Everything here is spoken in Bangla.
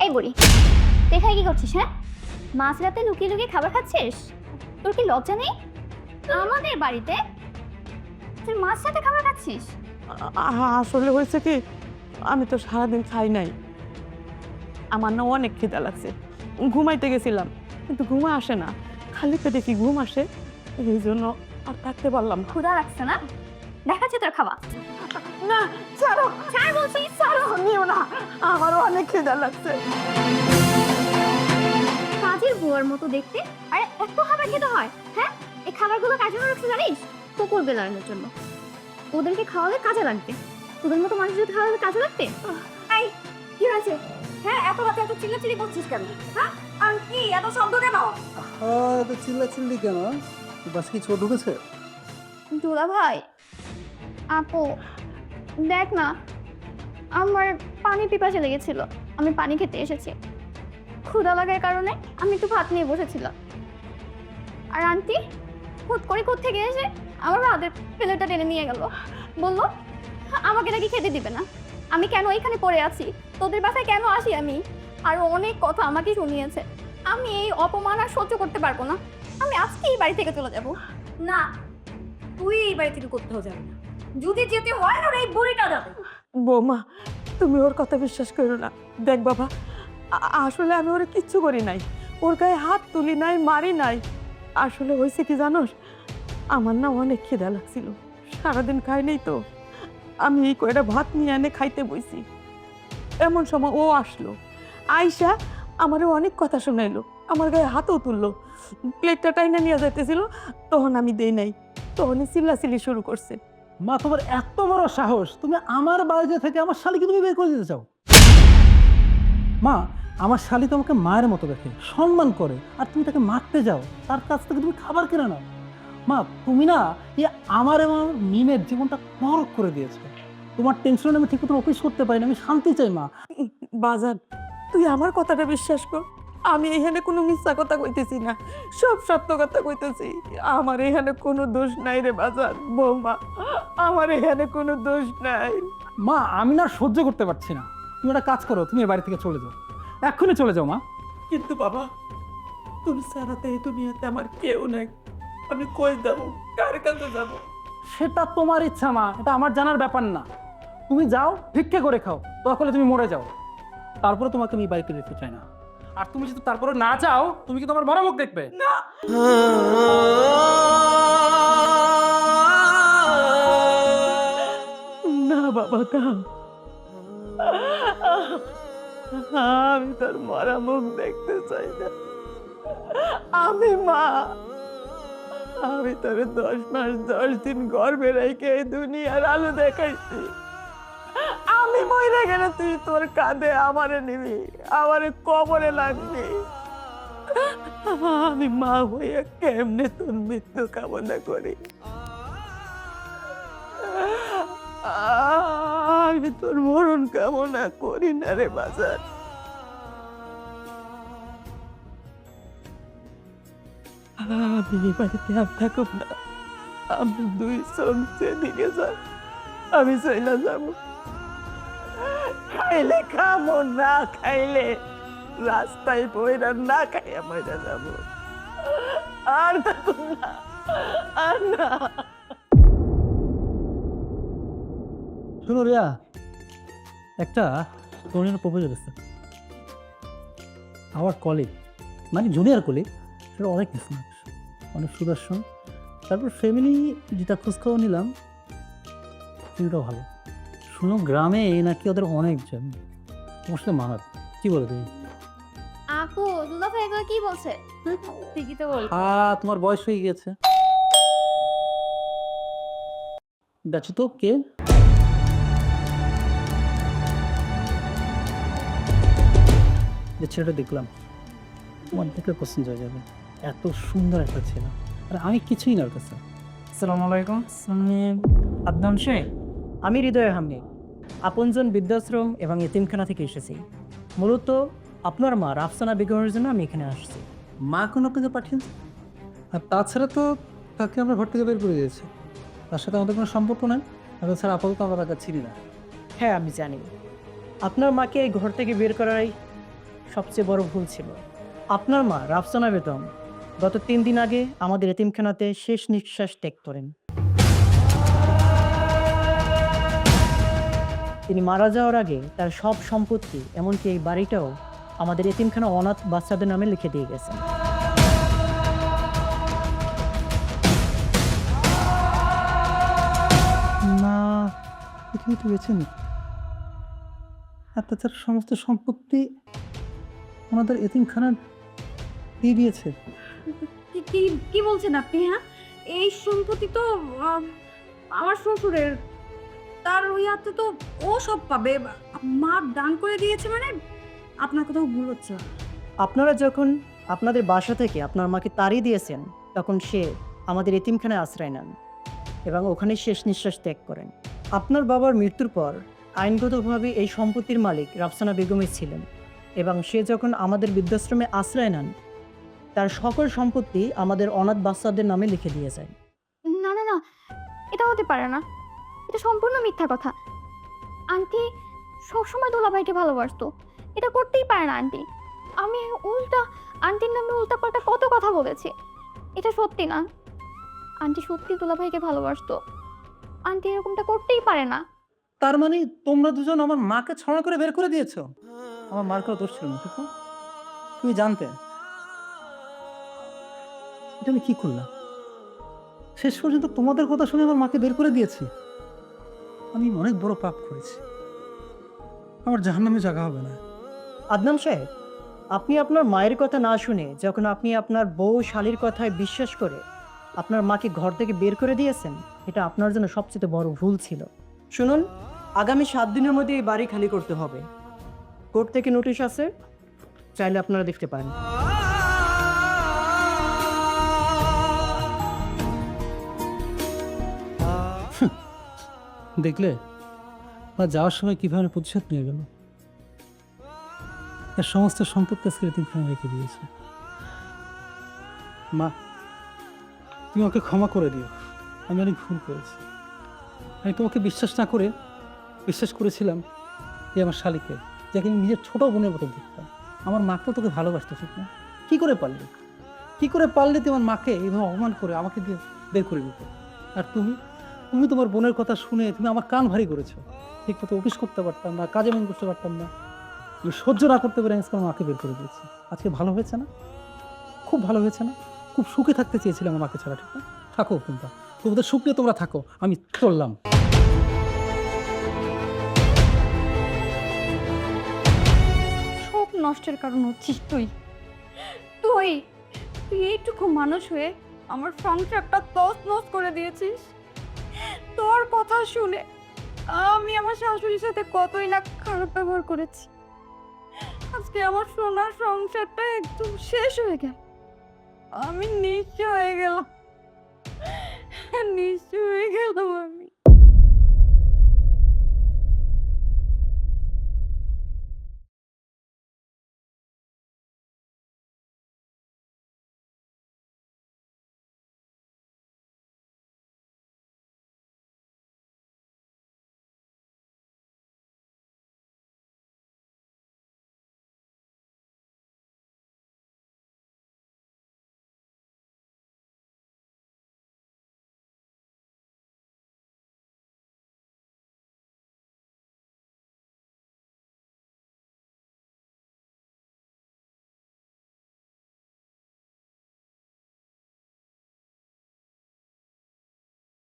এই বুড়ি, দেখাই কি করছিস? হ্যাঁ, মাঝরাতে লুকিয়ে লুকিয়ে খাবার খাচ্ছিস? তোর কি লজ্জা নেই? আমাদের বাড়িতে তুই মাঝরাতে খাবার খাচ্ছিস? আসলে হয়েছে কি, আমি তো সারাদিন খাই নাই। আমার না অনেক খিদা লাগছে, ঘুমাইতে গেছিলাম, কিন্তু ঘুম আসে না, খালি পেটে কি ঘুম আসে? এই জন্য আর থাকতে পারলাম না। ক্ষুধা লাগছে না? দেখাচ্ছে তোর খাওয়া। না, ছাড়ো, ছাড় বলছি, ছাড়ো। নিও না, আমারও অনেক খিদা লাগছে। কাজের বুয়ার মতো দেখতে, আরে এত খাবার খেতে হয়? হ্যাঁ, এই খাবারগুলো কার জন্য রাখছে জানিস? কুকুর বেলানোর জন্য। ওদেরকে খাওয়ালে কাজে লাগবে। তোদের মতো মানুষ যদি খাওয়ালে কাজে লাগবে? এই, কি হয়েছে? হ্যাঁ, এত রাতে এত চিল্লাচিল্লি করছিস কেন? হ্যাঁ, আর কি এত শব্দ কেন? এত চিল্লাচিল্লি কেন? বাস কি ছোট ঢুকেছে? দুলা ভাই, আপু, দেখ না, আমার পানি পিপাসা লেগেছিল, আমি পানি খেতে এসেছি। ক্ষুধা লাগার কারণে আমি একটু ভাত নিয়ে বসেছিলাম। আর আন্টি হুট করে কোত্থেকে এসে আমার ভাতের প্লেটটা টেনে নিয়ে গেল। বললো আমাকে নাকি খেতে দিবে না, আমি কেন এখানে পড়ে আছি, তোদের বাসায় কেন আসি আমি। আরো অনেক কথা আমাকে শুনিয়েছে। আমি এই অপমান আর সহ্য করতে পারবো না, আমি আজকে এই বাড়ি থেকে চলে যাব। না, তুই এই বাড়ি থেকে কোথাও যাবি না। যদি যেতে হয় আর এই বুড়িটা যাবে। বৌমা, তুমি ওর কথা বিশ্বাস করো না। দেখ বাবা, আসলে আমি ওরে কিচ্ছু করি নাই, ওর গায়ে হাত তুলি নাই, মারি নাই। আসলে হয়েছে কি জানোস, আমার না অনেক খিদা লাগছিল, সারাদিন খাই নাই তো। আমি এই কয়টা ভাত নিয়ে এনে খাইতে বইছি, এমন সময় ও আসলো। আইসা আমারে অনেক কথা শোনাইলো, আমার গায়ে হাতও তুললো, প্লেটটা টাইনা নিয়ে যাইতেছিল, তখন আমি দেই নাই, তখনই চিল্লাচিল্লি শুরু করছে। মা, তোমার এত বড় সাহস, তুমি আমার বাড়িতে থেকে আমার শালিকে তুমি বের করে দিতে চাও? মা, আমার শালি তোমাকে মায়ের মতো দেখে, সম্মান করে, আর তুমি তাকে মারতে যাও, তার কাছ থেকে তুমি খাবার কিনে নাও। মা, তুমি না এই আমার এবং মিমের জীবনটা নরক করে দিয়েছো। তোমার টেনশনে আমি ঠিক মতো অফিস করতে পারি না, আমি শান্তি চাই মা। বাজান, তুই আমার কথাটা বিশ্বাস কর, আমি এখানে কোনো মিথ্যা কথা কইতেছি না, সব সত্য কথা কইতেছি। আমার এখানে কোনো দোষ নাই রে বাজান। বৌমা, আমার এখানে কোনো দোষ নাই। মা, আমি না সহ্য করতে পারছি না, তুমি একটা কাজ করো, তুমি এই বাড়ি থেকে চলে যাও, এক্ষুনি চলে যাও মা। কিন্তু বাবা, তুমি ছাড়াতে এই দুনিয়াতে আমার কেউ নাই, আমি কই যাবো, কার কাছে যাবো? সেটা তোমার ইচ্ছা মা, এটা আমার জানার ব্যাপার না। তুমি যাও, ভিক্ষে করে খাও, তাহলে তুমি মরে যাও, তারপরে তোমাকে আমি এই বাড়িতে রেখে চাই না। আর তুমি যদি তারপরে না যাও, তুমি কি তোমার বড় মুখ দেখবে? না, না বাবা, না, আমি তোর মরা মুখ দেখতে চাই না। আমি মা, আমি তোর 10 মাস 10 দিন গর্ভে রেখে এই দুনিয়ার আলো দেখাইছি। আমি মরে গেলে তুই তোর কাঁধে আমারে নিবি, আমারে কবরে লাগবি। আমি মা হইয়া কেমনে তোর মৃত্যু কামনা করি। আমি তোর মরণ কামনা করি না রে বাজার। আমি এই বাড়িতে আর থাকুক না, আমি 2 চোখ যেদিকে যাব, আমি চলে যাব। খাইলে খামো, না খাইলে রাস্তায় পয়রা না খাইয়া মরে যাব। আর থাকুক না, আর না। শোনো রিয়া, একটা তরুণের প্রপোজাল আছে, আমার কলিগ, মানে জুনিয়র কলিগ, সেটা অনেক স্মার্ট, অনেক সুদর্শন, তারপর ফ্যামিলি যেটা খোঁজখবর নিলাম সেটাও ভালো। শুনো গ্রামে নাকি ওদের অনেকজন, তোমার সাথে মানাবে, কি বলে তুমি? আপু, দুলা ভাই এগুলো কি বলছে? ঠিকই তো বল। তোমার বয়স হয়ে গেছে। দেখছো তো কে? যে ছেলেটা দেখলাম, তোমার দেখলে পছন্দ হয়ে যাবে, এত সুন্দর একটা ছেলে, আর আমি কিছুই না ওর কাছে। আসসালামু আলাইকুম, আমি আদনান শেখ। আমি হৃদয় আহমেদ, আপনজন বৃদ্ধাশ্রম এবং এতিমখানা থেকে এসেছি। মূলত আপনার মা রাফসানা বেগমের জন্য আমি এখানে আসছি। মা কোন আপনাকে পাঠিয়েছে? আর তাছাড়া তো তাকে আমরা ঘর থেকে বের করে দিয়েছি, তার সাথে আমাদের কোনো সম্পর্ক নাই, আর তাছাড়া আপাতত আমরা তাকে চিনি না। হ্যাঁ, আমি জানি আপনার মাকে এই ঘর থেকে বের করার সবচেয়ে বড় ভুল ছিল। আপনার মা রাফসানা বেগম গত 3 দিন আগে আমাদের এতিমখানাতে শেষ নিঃশ্বাস ত্যাগ করেন। তিনি মারা যাওয়ার আগে তার সব সম্পত্তি, এমনকি এই বাড়িটাও আমাদের এতিমখানা অনাথ বাচ্চাদের নামে লিখে দিয়ে গেছেন। না, পৃথিবীতে বেছে নি। আর তাছাড়া সমস্ত সম্পত্তি ওনাদের এতিমখানা দিয়ে দিয়েছে। কি কি কি বলছেন আপনি? হ্যাঁ, এই সম্পত্তি তো আমার শ্বশুরের। তার ওই হাতে তো ও সব পাবে। মা দান করে দিয়েছে মানে আপনার কোথাও ভুল হচ্ছে। আপনারা যখন আপনাদের বাসা থেকে আপনার মাকে তাড়িয়ে দিয়েছেন, তখন সে আমাদের এতিমখানায় আশ্রয় নেন এবং ওখানে শেষ নিঃশ্বাস ত্যাগ করেন। আপনার বাবার মৃত্যুর পর আইনগতভাবে এই সম্পত্তির মালিক রাফসানা বেগমই ছিলেন এবং সে যখন আমাদের বৃদ্ধাশ্রমে আশ্রয় নেন, তার সকল সম্পত্তি আমাদের অনাথ বাচ্চাদের নামে লিখে দিয়ে যায়। না না না, এটা হতে পারে না। এটা সম্পূর্ণ মিথ্যা কথা। আন্টি সবসময় দুলাভাইকে ভালোবাসতো। এটা করতেই পারে না আন্টি। আমি উল্টা আন্টির নামে উল্টাপাল্টা কত কথা বলেছি। এটা সত্যি না। আন্টি সত্যি দুলাভাইকে ভালোবাসতো। আন্টি এরকমটা করতেই পারে না। তার মানে তোমরা দুজন আমার মাকে ছড়া করে বের করে দিয়েছো? আমার মার কোনো দোষ ছিল না, ঠিক না? তুমি জানতে। এটা আমি কি করলাম? শেষ পর্যন্ত তোমাদের কথা শুনে আমার মাকে বের করে দিয়েছি। আমি অনেক বড় পাপ করেছি। আমার জাহান্নামে জায়গা হবে না। আদনান সাহেব, আপনি আপনার মায়ের কথা না শুনে যখন আপনি আপনার বউ শালীর কথায় বিশ্বাস করে আপনার মাকে ঘর থেকে বের করে দিয়েছেন, এটা আপনার জন্য সবচেয়ে বড় ভুল ছিল। শুনুন, আগামী 7 দিনের মধ্যে এই বাড়ি খালি করতে হবে। কোর্ট থেকে নোটিশ আছে, চাইলে আপনারা দেখতে পারেন। দেখলে বা যাওয়ার সময় কিভাবে প্রতিশোধ নিয়ে গেল। এর সমস্ত সম্পত্তি আজকে এতিমখানায় রেখে দিয়েছে। মা, তুমি ওকে ক্ষমা করে দিও। আমি অনেক ভুল করেছি। আমি তোমাকে বিশ্বাস না করে বিশ্বাস করেছিলাম যে আমার শালিকে, যাকে আমি নিজের ছোট বোনের মতো দেখতাম। আমার মা তো তোকে ভালোবাসতো, ঠিক না? কি করে পারলে তুই আমার মাকে এইভাবে অপমান করে আমাকে দিয়ে বের করে দিতে? আর তুমি তোমার বোনের কথা শুনে তুমি আমার কান ভারী করেছো। ঠিক মতো অফিস করতে পারতাম না, কাজে মন করতে পারতাম না। আমি সহ্য না করতে পেরে আজকে আমার মাকে বের করে দিয়েছি। আজকে ভালো হয়েছে না? খুব ভালো হয়েছে না? খুব সুখে থাকতে চেয়েছিলাম আমার মাকে ছাড়া, ঠিক না? থাকো তোমরা, তোমাদের সুখ নিয়ে তোমরা থাকো, আমি চললাম। সব নষ্টের কারণ হচ্ছিস তুই। তুই তুই এইটুকু মানুষ হয়ে আমার সংসারটা তছনছ করে দিয়েছিস। তোর কথা শুনে আমি আমার শাশুড়ির সাথে কতই না খারাপ ব্যবহার করেছি। আজকে আমার সোনার সংসারটা একদম শেষ হয়ে গেল। আমি নিঃস্ব হয়ে গেলাম, নিঃস্ব হয়ে গেলাম আমি।